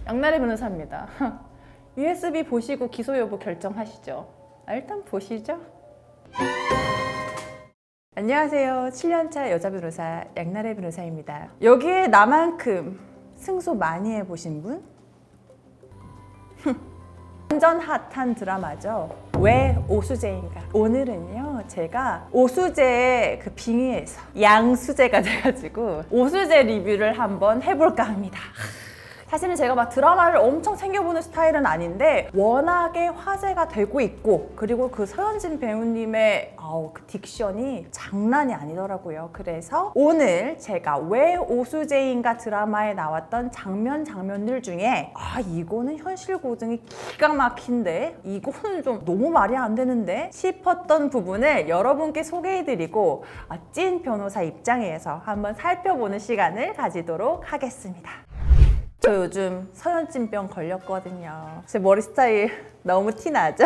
양나래 변호사입니다. USB 보시고 기소 여부 결정하시죠. 일단 보시죠. 안녕하세요. 7년차 여자 변호사 양나래 변호사입니다. 여기에 나만큼 승소 많이 해보신 분? 완전 핫한 드라마죠. 왜 오수재인가? 오늘은요, 제가 오수재의 그 빙의에서 양수재가 돼가지고 오수재 리뷰를 한번 해볼까 합니다. 사실은 제가 막 드라마를 엄청 챙겨보는 스타일은 아닌데 워낙에 화제가 되고 있고, 그리고 그 서현진 배우님의 그 딕션이 장난이 아니더라고요. 그래서 오늘 제가 왜 오수재인가 드라마에 나왔던 장면들 중에 이거는 현실 고증이 기가 막힌데, 이거는 좀 너무 말이 안 되는데 싶었던 부분을 여러분께 소개해드리고 찐 변호사 입장에서 한번 살펴보는 시간을 가지도록 하겠습니다. 저 요즘 서현진병 걸렸거든요. 제 머리 스타일 너무 티나죠?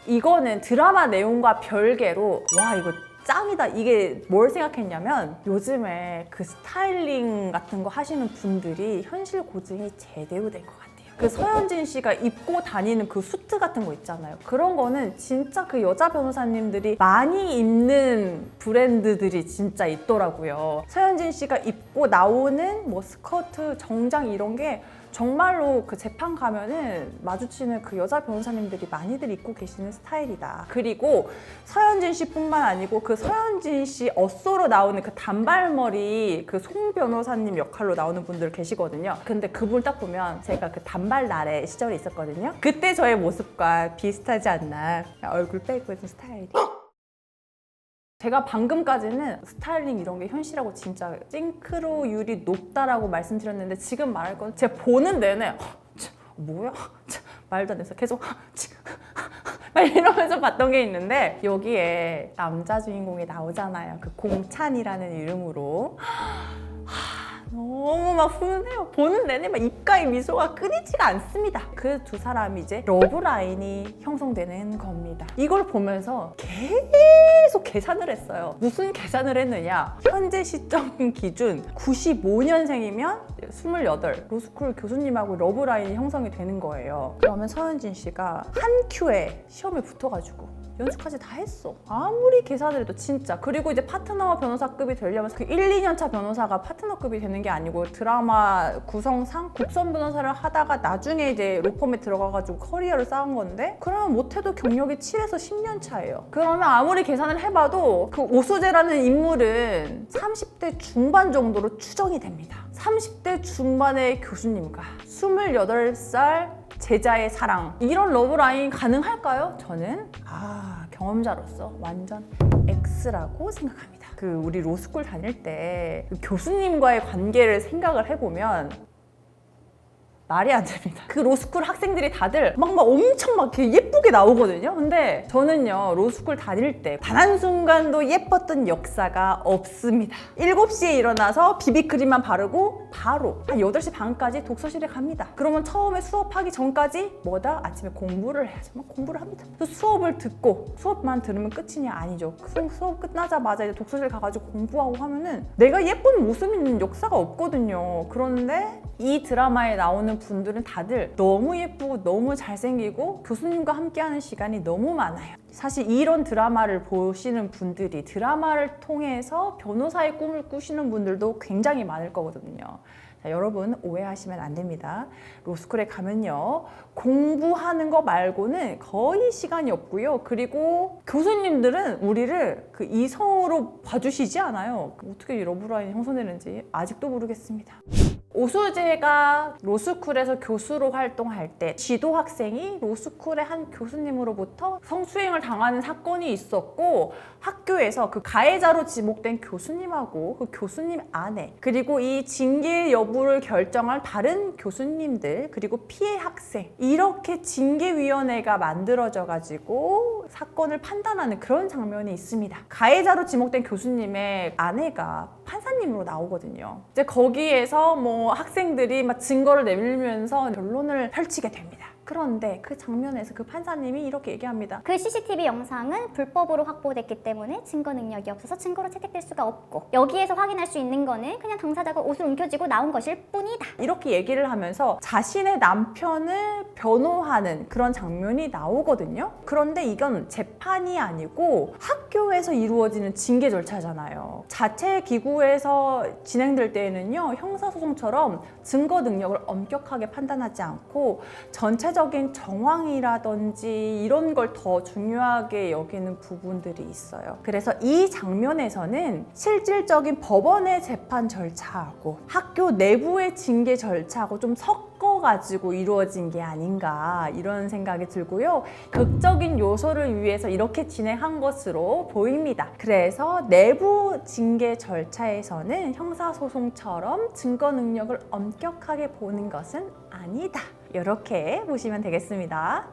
이거는 드라마 내용과 별개로 이거 짱이다. 이게 뭘 생각했냐면, 요즘에 그 스타일링 같은 거 하시는 분들이 현실 고증이 제대로 된 것 같아요. 그 서현진 씨가 입고 다니는 그 수트 같은 거 있잖아요. 그런 거는 진짜 그 여자 변호사님들이 많이 입는 브랜드들이 진짜 있더라고요. 서현진 씨가 입고 나오는 뭐 스커트, 정장 이런 게 정말로 그 재판 가면은 마주치는 그 여자 변호사님들이 많이들 입고 계시는 스타일이다. 그리고 서현진 씨뿐만 아니고 그 서현진 씨 어쏘로 나오는 그 단발머리 그 송 변호사님 역할로 나오는 분들 계시거든요. 근데 그분 딱 보면 제가 그 단발 나래 시절이 있었거든요. 그때 저의 모습과 비슷하지 않나. 얼굴 빼고 있는 스타일이. 제가 방금까지는 스타일링 이런 게 현실하고 진짜 싱크로율이 높다라고 말씀드렸는데, 지금 말할 건 제가 보는 내내 뭐야? 말도 안 돼서 계속 막 이러면서 봤던 게 있는데, 여기에 남자 주인공이 나오잖아요. 그 공찬이라는 이름으로. 너무 막 훈훈해요. 보는 내내 막 입가에 미소가 끊이지가 않습니다. 그 두 사람이 이제 러브라인이 형성되는 겁니다. 이걸 보면서 계속 계산을 했어요. 무슨 계산을 했느냐? 현재 시점 기준 95년생이면 28, 로스쿨 교수님하고 러브라인이 형성이 되는 거예요. 그러면 서현진 씨가 한 큐에 시험에 붙어가지고 연수까지 다 했어. 아무리 계산을 해도 진짜. 그리고 이제 파트너 변호사급이 되려면 그 1, 2년차 변호사가 파트너급이 되는 게 아니고, 드라마 구성상 국선 변호사를 하다가 나중에 이제 로펌에 들어가가지고 커리어를 쌓은 건데, 그러면 못해도 경력이 7에서 10년 차예요. 그러면 아무리 계산을 해봐도 그 오수재라는 인물은 30대 중반 정도로 추정이 됩니다. 30대 중반의 교수님과 28살 제자의 사랑, 이런 러브라인 가능할까요? 저는 경험자로서 완전 X라고 생각합니다. 그 우리 로스쿨 다닐 때 그 교수님과의 관계를 생각을 해보면 말이 안 됩니다. 그 로스쿨 학생들이 다들 막 엄청 막 예쁘게 나오거든요. 근데 저는요, 로스쿨 다닐 때 단 한순간도 예뻤던 역사가 없습니다. 7시에 일어나서 비비크림만 바르고 바로 한 8시 반까지 독서실에 갑니다. 그러면 처음에 수업하기 전까지 아침에 공부를 해야죠. 막 공부를 합니다. 그래서 수업을 듣고, 수업만 들으면 끝이냐? 아니죠. 수업 끝나자마자 이제 독서실 가가지고 공부하고 하면은 내가 예쁜 모습 있는 역사가 없거든요. 그런데 이 드라마에 나오는 분들은 다들 너무 예쁘고 너무 잘생기고 교수님과 함께하는 시간이 너무 많아요. 사실 이런 드라마를 보시는 분들이 드라마를 통해서 변호사의 꿈을 꾸시는 분들도 굉장히 많을 거거든요. 자, 여러분 오해하시면 안 됩니다. 로스쿨에 가면요, 공부하는 거 말고는 거의 시간이 없고요. 그리고 교수님들은 우리를 그 이성으로 봐주시지 않아요. 어떻게 러브라인이 형성되는지 아직도 모르겠습니다. 오수재가 로스쿨에서 교수로 활동할 때 지도 학생이 로스쿨의 한 교수님으로부터 성추행을 당하는 사건이 있었고, 학교에서 그 가해자로 지목된 교수님하고 그 교수님 아내, 그리고 이 징계 여부를 결정할 다른 교수님들, 그리고 피해 학생, 이렇게 징계위원회가 만들어져 가지고 사건을 판단하는 그런 장면이 있습니다. 가해자로 지목된 교수님의 아내가 판사님으로 나오거든요. 이제 거기에서 학생들이 막 증거를 내밀면서 변론을 펼치게 됩니다. 그런데 그 장면에서 그 판사님이 이렇게 얘기합니다. 그 CCTV 영상은 불법으로 확보됐기 때문에 증거 능력이 없어서 증거로 채택될 수가 없고 여기에서 확인할 수 있는 거는 그냥 당사자가 옷을 움켜쥐고 나온 것일 뿐이다. 이렇게 얘기를 하면서 자신의 남편을 변호하는 그런 장면이 나오거든요. 그런데 이건 재판이 아니고 학교에서 이루어지는 징계 절차잖아요. 자체 기구에서 진행될 때에는요, 형사소송처럼 증거 능력을 엄격하게 판단하지 않고 전체적인 정황이라든지 이런 걸 더 중요하게 여기는 부분들이 있어요. 그래서 이 장면에서는 실질적인 법원의 재판 절차하고 학교 내부의 징계 절차하고 좀 섞어가지고 이루어진 게 아닌가 이런 생각이 들고요. 극적인 요소를 위해서 이렇게 진행한 것으로 보입니다. 그래서 내부 징계 절차에서는 형사소송처럼 증거 능력을 엄격하게 보는 것은 아니다. 이렇게 보시면 되겠습니다.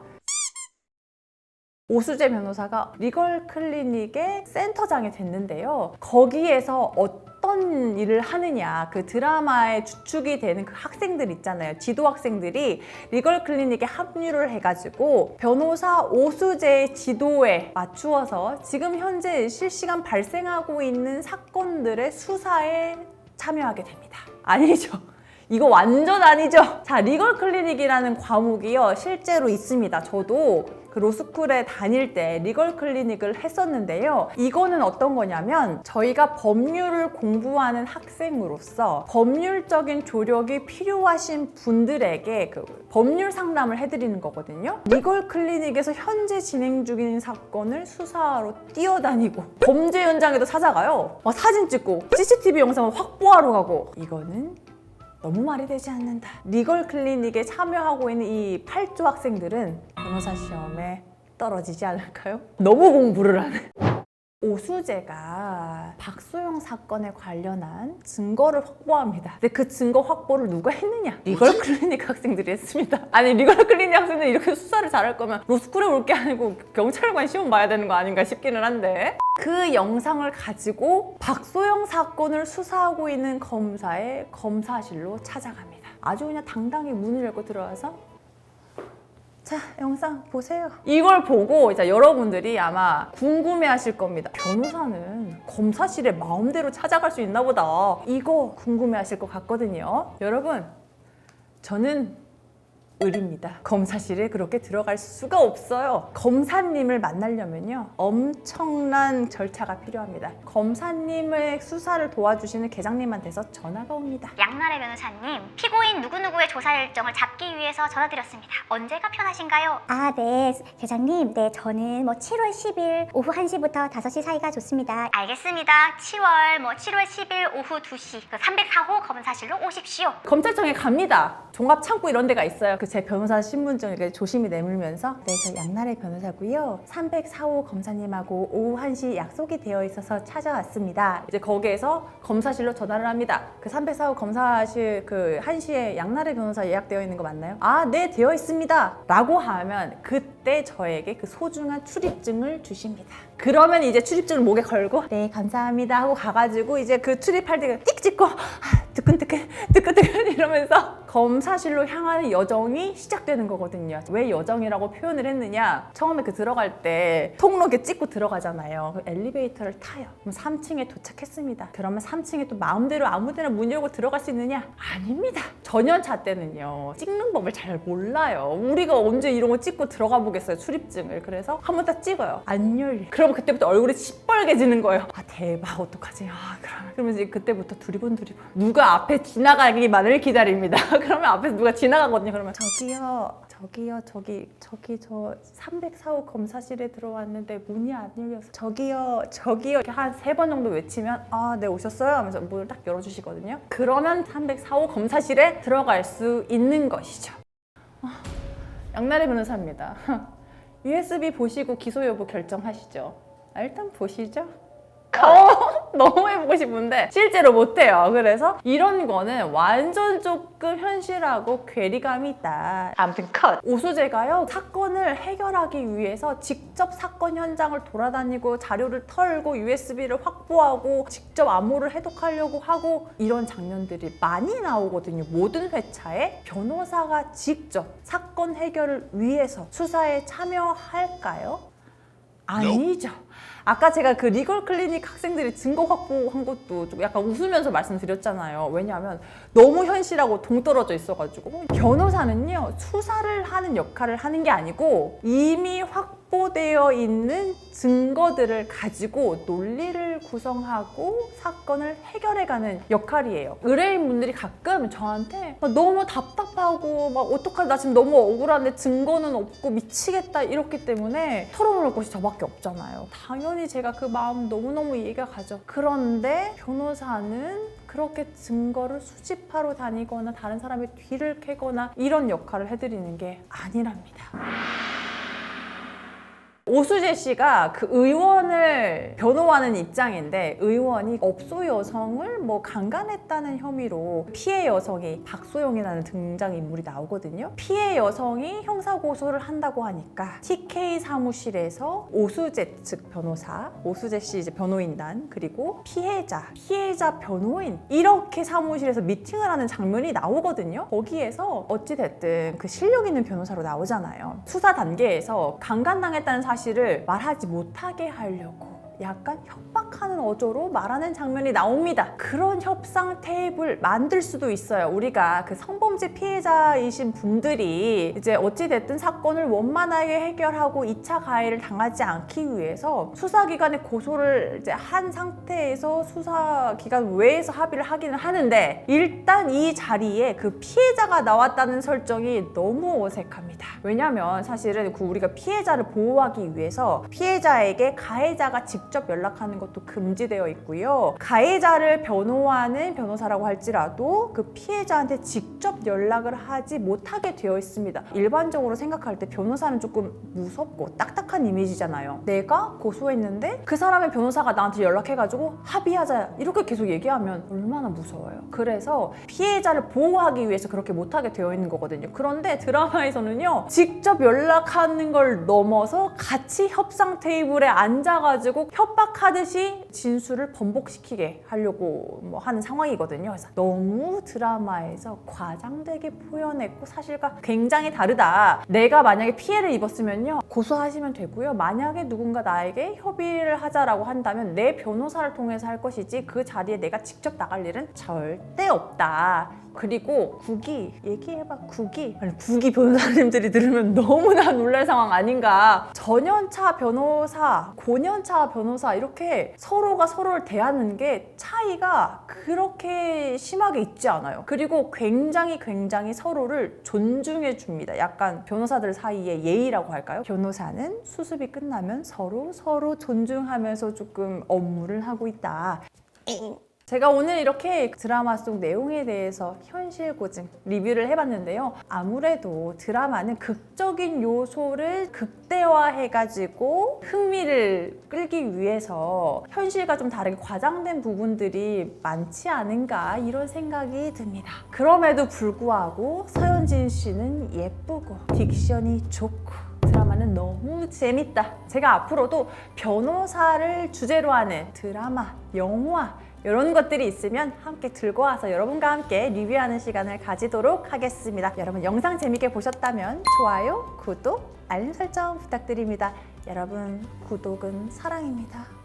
오수재 변호사가 리걸 클리닉의 센터장이 됐는데요. 거기에서 어떤 일을 하느냐, 그 드라마의 주축이 되는 그 학생들 있잖아요. 지도 학생들이 리걸 클리닉에 합류를 해가지고 변호사 오수재의 지도에 맞추어서 지금 현재 실시간 발생하고 있는 사건들의 수사에 참여하게 됩니다. 아니죠. 이거 완전 아니죠. 자, 리걸 클리닉이라는 과목이요, 실제로 있습니다. 저도 그 로스쿨에 다닐 때 리걸 클리닉을 했었는데요. 이거는 어떤 거냐면 저희가 법률을 공부하는 학생으로서 법률적인 조력이 필요하신 분들에게 그 법률 상담을 해드리는 거거든요. 리걸 클리닉에서 현재 진행 중인 사건을 수사하러 뛰어다니고 범죄 현장에도 찾아가요. 사진 찍고 CCTV 영상을 확보하러 가고, 이거는 너무 말이 되지 않는다. 리걸 클리닉에 참여하고 있는 이 8조 학생들은 변호사 시험에 떨어지지 않을까요? 너무 공부를 하는. 오수재가 박소영 사건에 관련한 증거를 확보합니다. 근데 그 증거 확보를 누가 했느냐? 리걸 클리닉 학생들이 했습니다. 아니, 리걸 클리닉 학생들이 이렇게 수사를 잘할 거면 로스쿨에 올 게 아니고 경찰관 시험 봐야 되는 거 아닌가 싶기는 한데, 그 영상을 가지고 박소영 사건을 수사하고 있는 검사의 검사실로 찾아갑니다. 아주 그냥 당당히 문을 열고 들어와서 자, 영상 보세요. 이걸 보고 이제 여러분들이 아마 궁금해하실 겁니다. 변호사는 검사실에 마음대로 찾아갈 수 있나 보다. 이거 궁금해하실 것 같거든요. 여러분, 저는 을입니다. 검사실에 그렇게 들어갈 수가 없어요. 검사님을 만나려면요, 엄청난 절차가 필요합니다. 검사님의 수사를 도와주시는 계장님한테서 전화가 옵니다. 양나래 변호사님, 피고인 누구누구의 조사 일정을 잡기 위해서 전화드렸습니다. 언제가 편하신가요? 아, 네. 계장님, 네, 저는 7월 10일 오후 1시부터 5시 사이가 좋습니다. 알겠습니다. 7월 10일 오후 2시 304호 검사실로 오십시오. 검찰청에 갑니다. 종합 창구 이런 데가 있어요. 제 변호사 신분증 이렇게 조심히 내밀면서, 네, 저 양나래 변호사고요. 304호 검사님하고 오후 1시 약속이 되어 있어서 찾아왔습니다. 이제 거기에서 검사실로 전화를 합니다. 그 304호 검사실 그 1시에 양나래 변호사 예약되어 있는 거 맞나요? 아, 네, 되어 있습니다. 라고 하면 그때 저에게 그 소중한 출입증을 주십니다. 그러면 이제 출입증을 목에 걸고 네, 감사합니다 하고 가가지고 이제 그 출입할 때 띡 찍고 뜨끈뜨끈 이러면서 검사실로 향하는 여정이 시작되는 거거든요. 왜 여정이라고 표현을 했느냐, 처음에 그 들어갈 때 통로 이렇게 찍고 들어가잖아요. 그 엘리베이터를 타요. 그럼 3층에 도착했습니다. 그러면 3층에 또 마음대로 아무데나 문 열고 들어갈 수 있느냐? 아닙니다. 전연차 때는요, 찍는 법을 잘 몰라요. 우리가 언제 이런 거 찍고 들어가 보겠어요, 출입증을. 그래서 한번 딱 찍어요. 안 열려. 그럼 그때부터 얼굴이 시뻘개지는 거예요. 아, 대박, 어떡하지? 그러면서 그때부터 두리번 누가 앞에 지나가기만을 기다립니다. 그러면 앞에서 누가 지나가거든요. 그러면 저기요, 저기 저 304호 검사실에 들어왔는데 문이 안 열려서 저기요 이렇게 한 3번 정도 외치면 아, 네, 오셨어요? 하면서 문을 딱 열어주시거든요. 그러면 304호 검사실에 들어갈 수 있는 것이죠. 양나래 변호사입니다. USB 보시고 기소 여부 결정하시죠. 일단 보시죠. 너무 해보고 싶은데 실제로 못해요. 그래서 이런 거는 완전 조금 현실하고 괴리감이 있다. 아무튼 컷! 오수재가요, 사건을 해결하기 위해서 직접 사건 현장을 돌아다니고 자료를 털고 USB를 확보하고 직접 암호를 해독하려고 하고 이런 장면들이 많이 나오거든요. 모든 회차에 변호사가 직접 사건 해결을 위해서 수사에 참여할까요? 아니죠. 아까 제가 그 리걸 클리닉 학생들이 증거 확보한 것도 좀 약간 웃으면서 말씀드렸잖아요. 왜냐하면 너무 현실하고 동떨어져 있어가지고 변호사는요, 수사를 하는 역할을 하는 게 아니고 이미 확보되어 있는 증거들을 가지고 논리를 구성하고 사건을 해결해가는 역할이에요. 의뢰인분들이 가끔 저한테 너무 답답하고 막 어떡하지, 나 지금 너무 억울한데 증거는 없고 미치겠다 이렇기 때문에 털어놓을 곳이 저밖에 없잖아요. 당연히 제가 그 마음 너무너무 이해가 가죠. 그런데 변호사는 그렇게 증거를 수집하러 다니거나 다른 사람의 뒤를 캐거나 이런 역할을 해드리는 게 아니랍니다. 오수재 씨가 그 의원을 변호하는 입장인데 의원이 업소 여성을 뭐 강간했다는 혐의로 피해 여성이 박소영이라는 등장인물이 나오거든요. 피해 여성이 형사고소를 한다고 하니까 TK 사무실에서 오수재 측 변호사, 오수재 씨 이제 변호인단, 그리고 피해자 변호인 이렇게 사무실에서 미팅을 하는 장면이 나오거든요. 거기에서 어찌됐든 그 실력 있는 변호사로 나오잖아요. 수사 단계에서 강간당했다는 사실을 말하지 못하게 하려고 약간 협박하는 어조로 말하는 장면이 나옵니다. 그런 협상 테이블 만들 수도 있어요. 우리가 그 성범죄 피해자이신 분들이 이제 어찌됐든 사건을 원만하게 해결하고 2차 가해를 당하지 않기 위해서 수사기관에 고소를 이제 한 상태에서 수사기관 외에서 합의를 하기는 하는데 일단 이 자리에 그 피해자가 나왔다는 설정이 너무 어색합니다. 왜냐면 사실은 우리가 피해자를 보호하기 위해서 피해자에게 가해자가 직접 연락하는 것도 금지되어 있고요. 가해자를 변호하는 변호사라고 할지라도 그 피해자한테 직접 연락을 하지 못하게 되어 있습니다. 일반적으로 생각할 때 변호사는 조금 무섭고 딱딱한 이미지잖아요. 내가 고소했는데 그 사람의 변호사가 나한테 연락해가지고 합의하자 이렇게 계속 얘기하면 얼마나 무서워요. 그래서 피해자를 보호하기 위해서 그렇게 못하게 되어 있는 거거든요. 그런데 드라마에서는요, 직접 연락하는 걸 넘어서 같이 협상 테이블에 앉아가지고 협박하듯이 진술을 번복시키게 하려고 하는 상황이거든요. 그래서 너무 드라마에서 과장되게 표현했고 사실과 굉장히 다르다. 내가 만약에 피해를 입었으면요, 고소하시면 되고요. 만약에 누군가 나에게 협의를 하자라고 한다면 내 변호사를 통해서 할 것이지 그 자리에 내가 직접 나갈 일은 절대 없다. 그리고 국이 얘기해봐. 국이 변호사님들이 들으면 너무나 놀랄 상황 아닌가. 전연차 변호사, 고년차 변호사 이렇게 서로가 서로를 대하는 게 차이가 그렇게 심하게 있지 않아요. 그리고 굉장히 서로를 존중해 줍니다. 약간 변호사들 사이의 예의라고 할까요? 변호사는 수습이 끝나면 서로 존중하면서 조금 업무를 하고 있다. 제가 오늘 이렇게 드라마 속 내용에 대해서 현실 고증 리뷰를 해봤는데요. 아무래도 드라마는 극적인 요소를 극대화해가지고 흥미를 끌기 위해서 현실과 좀 다르게 과장된 부분들이 많지 않은가 이런 생각이 듭니다. 그럼에도 불구하고 서현진 씨는 예쁘고 딕션이 좋고 드라마는 너무 재밌다. 제가 앞으로도 변호사를 주제로 하는 드라마, 영화 이런 것들이 있으면 함께 들고 와서 여러분과 함께 리뷰하는 시간을 가지도록 하겠습니다. 여러분 영상 재밌게 보셨다면 좋아요, 구독, 알림 설정 부탁드립니다. 여러분 구독은 사랑입니다.